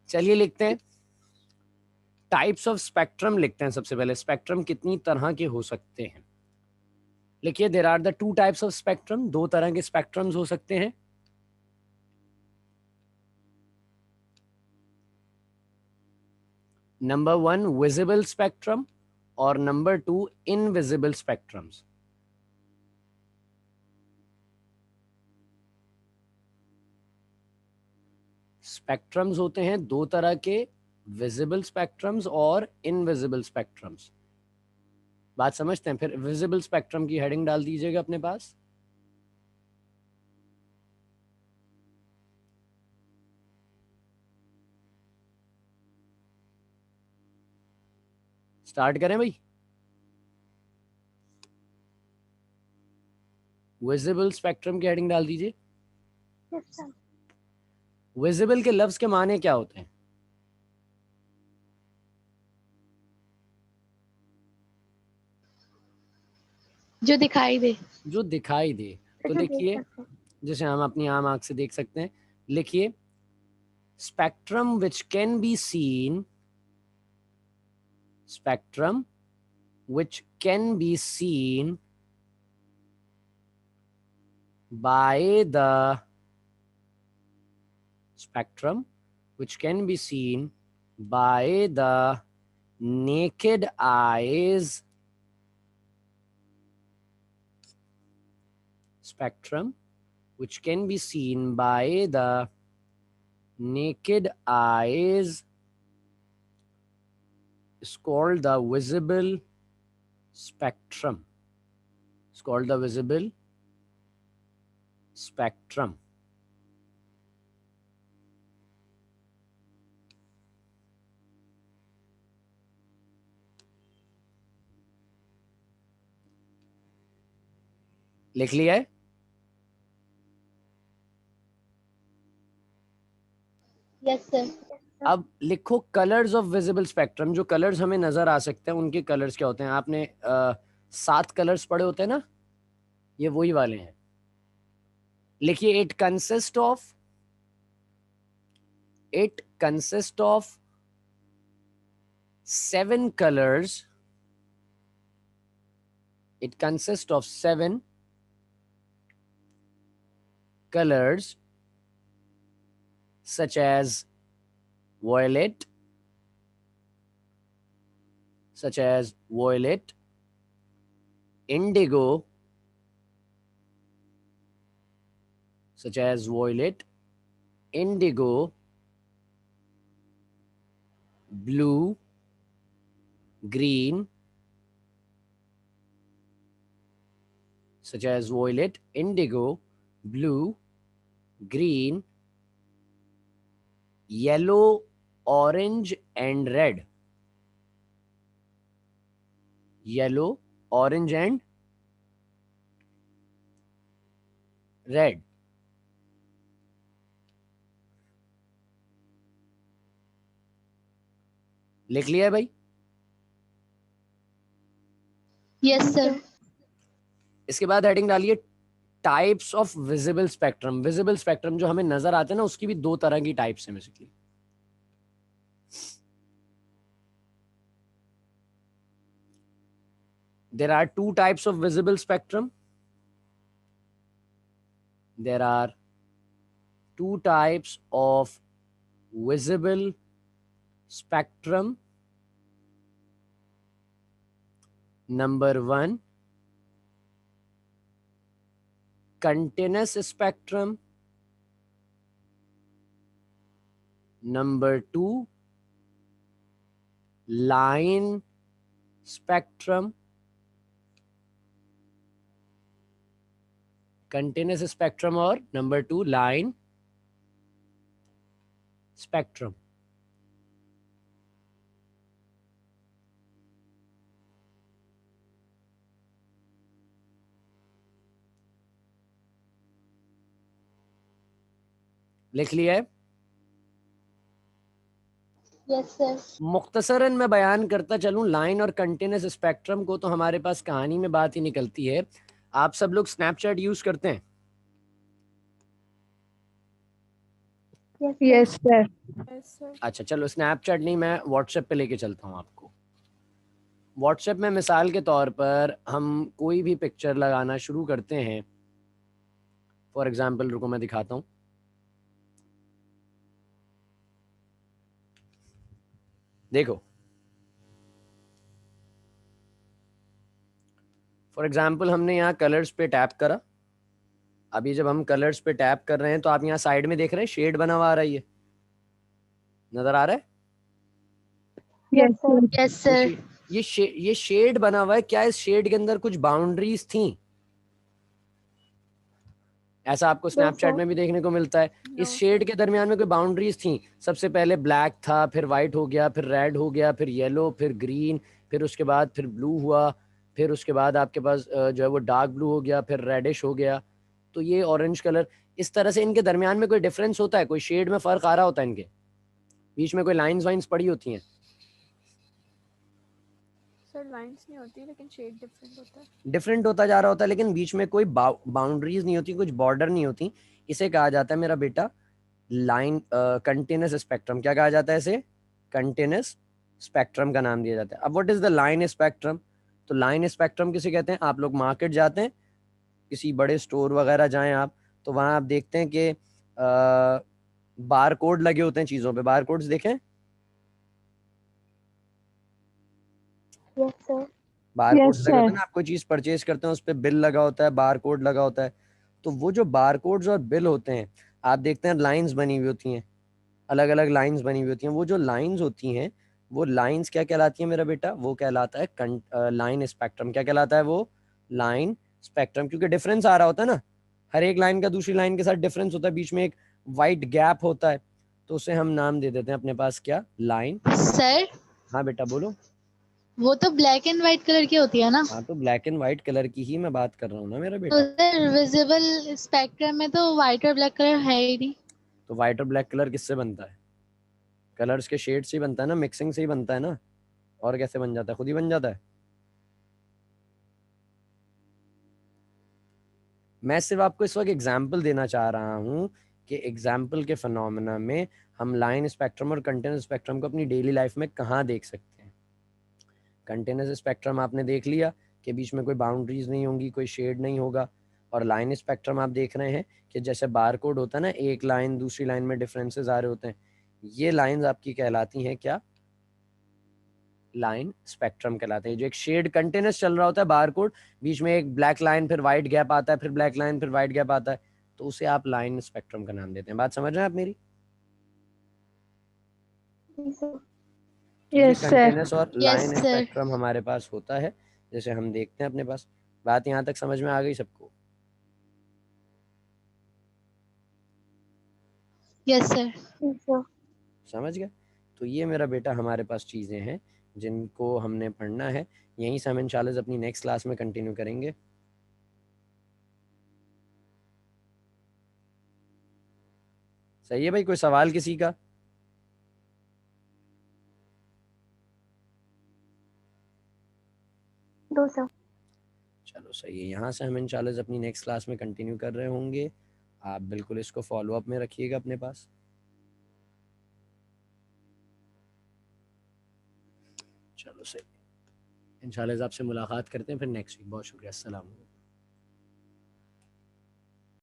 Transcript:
चलिए लिखते हैं टाइप्स ऑफ स्पेक्ट्रम। लिखते हैं सबसे पहले स्पेक्ट्रम कितनी तरह के हो सकते हैं। लिखिए there are the two types of spectrum, दो तरह के स्पेक्ट्रम्स हो सकते हैं। नंबर 1 विजिबल स्पेक्ट्रम और नंबर 2 इनविजिबल स्पेक्ट्रम्स। स्पेक्ट्रम्स होते हैं दो तरह के, विजिबल स्पेक्ट्रम्स और इनविजिबल स्पेक्ट्रम्स। बात समझते हैं? फिर विजिबल स्पेक्ट्रम की हेडिंग डाल दीजिएगा अपने पास। स्टार्ट करें भाई। विजिबल स्पेक्ट्रम की हेडिंग डाल दीजिए। विजिबल के लफ्ज के माने क्या होते हैं? जो दिखाई दे। जो दिखाई दे। तो लिखिए, जैसे हम अपनी आम आंख से देख सकते हैं। लिखिए spectrum which can be seen, spectrum which can be seen by the spectrum which can be seen by the naked eyes, spectrum which can be seen by the naked eyes is called the visible spectrum. It's called the visible spectrum. लिख लिया है? Yes sir. अब लिखो colours of visible spectrum. जो colours हमें नजर आ सकते हैं उनके कलर्स क्या होते हैं? आपने 7 कलर्स पढ़े होते हैं ना, ये वही वाले हैं। लिखिए it consist of 7 colours. It consist of 7 colours such as violet, indigo, blue, green, such as violet, indigo, blue, green, yellow, orange and red. Yellow, orange and red. लिख लिया है भाई? Yes sir. इसके बाद हेडिंग डालिए types of visible spectrum. Visible spectrum जो हमें नजर आते हैं ना, उसकी भी दो तरह की टाइप्स हैं basically. There are two types of visible spectrum. There are two types of visible spectrum. Number 1, continuous spectrum. Number 2, line spectrum. Continuous spectrum और number 2 line spectrum. लिख लिया है? Yes sir. मुख्तसरन मैं बयान करता चलूं लाइन और कंटिन्यूस स्पेक्ट्रम को, तो हमारे पास कहानी में बात ही निकलती है। आप सब लोग स्नैपचैट यूज करते हैं? Yes sir. Yes sir. अच्छा चलो, स्नैपचैट नहीं, मैं व्हाट्सएप पे लेके चलता हूँ आपको। व्हाट्सएप में मिसाल के तौर पर हम कोई भी पिक्चर लगाना शुरू करते हैं। फॉर एग्जाम्पल रुको मैं दिखाता हूँ। देखो, फॉर एग्जाम्पल हमने यहाँ कलर्स पे टैप करा। अभी जब हम कलर्स पे टैप कर रहे हैं तो आप यहाँ साइड में देख रहे हैं शेड बना हुआ आ रहा है, ये नजर आ रहा है? Yes sir. Yes sir. ये शेड बना हुआ है। क्या इस शेड के अंदर कुछ बाउंड्रीज थी? ऐसा आपको स्नैपचैट में भी देखने को मिलता है। इस शेड के दरमियान में कोई बाउंड्रीज थी? सबसे पहले ब्लैक था, फिर वाइट हो गया, फिर रेड हो गया, फिर येलो, फिर ग्रीन, फिर उसके बाद फिर ब्लू हुआ, फिर उसके बाद आपके पास जो है वो डार्क ब्लू हो गया, फिर रेडिश हो गया, तो ये ऑरेंज कलर। इस तरह से इनके दरमियान में कोई डिफरेंस होता है? कोई शेड में फर्क आ रहा होता है? इनके बीच में कोई लाइंस वाइंस पड़ी होती हैं? सर लाइंस नहीं होती लेकिन शेड डिफरेंट होता है। डिफरेंट होता जा रहा होता है, लेकिन बीच में कोई बाउंड्रीज नहीं होती, कुछ बॉर्डर नहीं होती। इसे कहा जाता है मेरा बेटा लाइन, कंटिन्यूस स्पेक्ट्रम। क्या कहा जाता है इसे? कंटिन्यूस स्पेक्ट्रम का नाम दिया जाता है। अब what is the line spectrum? तो लाइन स्पेक्ट्रम किसे कहते हैं? आप लोग मार्केट जाते हैं, किसी बड़े स्टोर वगैरह जाएं आप, तो वहां आप देखते हैं कि बार कोड लगे होते हैं चीजों पे। बार कोड्स देखें? Yes sir. बार कोड्स लगे होते हैं ना, आप कोई चीज परचेज करते हैं उस पर बिल लगा होता है, बार कोड लगा होता है। तो वो जो बार कोड्स और बिल होते हैं, आप देखते हैं लाइंस बनी हुई होती हैं, अलग अलग लाइंस बनी हुई होती हैं। वो जो लाइंस होती हैं, वो लाइंस क्या कहलाती है मेरा बेटा? वो कहलाता है लाइन स्पेक्ट्रम। क्या कहलाता है वो? Line spectrum. क्योंकि डिफरेंस आ रहा होता है ना, हर एक लाइन का दूसरी लाइन के साथ डिफरेंस होता है, बीच में एक वाइट गैप होता है, तो उसे हम नाम दे देते हैं अपने पास क्या? लाइन। सर हाँ बेटा बोलो। वो तो ब्लैक एंड व्हाइट कलर की होती है ना? हाँ तो ब्लैक एंड व्हाइट कलर की ही मैं बात कर रहा हूँ ना मेरा तो बेटा। सर विजिबल स्पेक्ट्रम में तो व्हाइट और ब्लैक कलर है ही नहीं। तो व्हाइट और ब्लैक कलर किससे बनता है? कलर्स के शेड से ही बनता है ना, मिक्सिंग से ही बनता है ना। और कैसे बन जाता है? खुद ही बन जाता है। मैं सिर्फ आपको इस वक्त एग्जाम्पल देना चाह रहा हूँ कि एग्जाम्पल के फिनोमेना में हम लाइन स्पेक्ट्रम और कंटिन्यूस स्पेक्ट्रम को अपनी डेली लाइफ में कहाँ देख सकते हैं। कंटिन्यूस स्पेक्ट्रम आपने देख लिया कि बीच में कोई बाउंड्रीज नहीं होंगी, कोई शेड नहीं होगा। और लाइन स्पेक्ट्रम आप देख रहे हैं कि जैसे बार कोड होता है ना, एक लाइन दूसरी लाइन में डिफरेंसेस आ रहे होते हैं। ये लाइंस आपकी कहलाती हैं क्या? लाइन स्पेक्ट्रम कहलाते हैं। जो एक शेड कंटिन्यूस चल रहा होता है, बार कोड, बीच में एक ब्लैक लाइन, फिर वाइट गैप आता है, फिर ब्लैक लाइन, फिर वाइट गैप आता है, तो उसे आप लाइन स्पेक्ट्रम का नाम देते हैं। बात समझ रहे हैं आप मेरी? तो ये यस सर। कंटिन्यूस और यस लाइन सर। स्पेक्ट्रम हमारे पास होता है, जैसे हम देखते हैं अपने पास। बात यहाँ तक समझ में आ गई सबको? Yes sir. समझ गए? तो ये मेरा बेटा हमारे पास चीज़ें हैं जिनको हमने पढ़ना है। यहीं से हम इंशाल्लाह अपनी नेक्स्ट क्लास में कंटिन्यू करेंगे। सही है भाई? कोई सवाल किसी का? दो सर। चलो सही है। यहाँ से हम इंशाल्लाह अपनी नेक्स्ट क्लास में कंटिन्यू कर रहे होंगे। आप बिल्कुल इसको फॉलो अप में रखिएगा अपने पास। चलो सही, इंशाल्लाह आपसे मुलाकात करते हैं फिर नेक्स्ट वीक। बहुत शुक्रिया। अस्सलाम वालेकुम।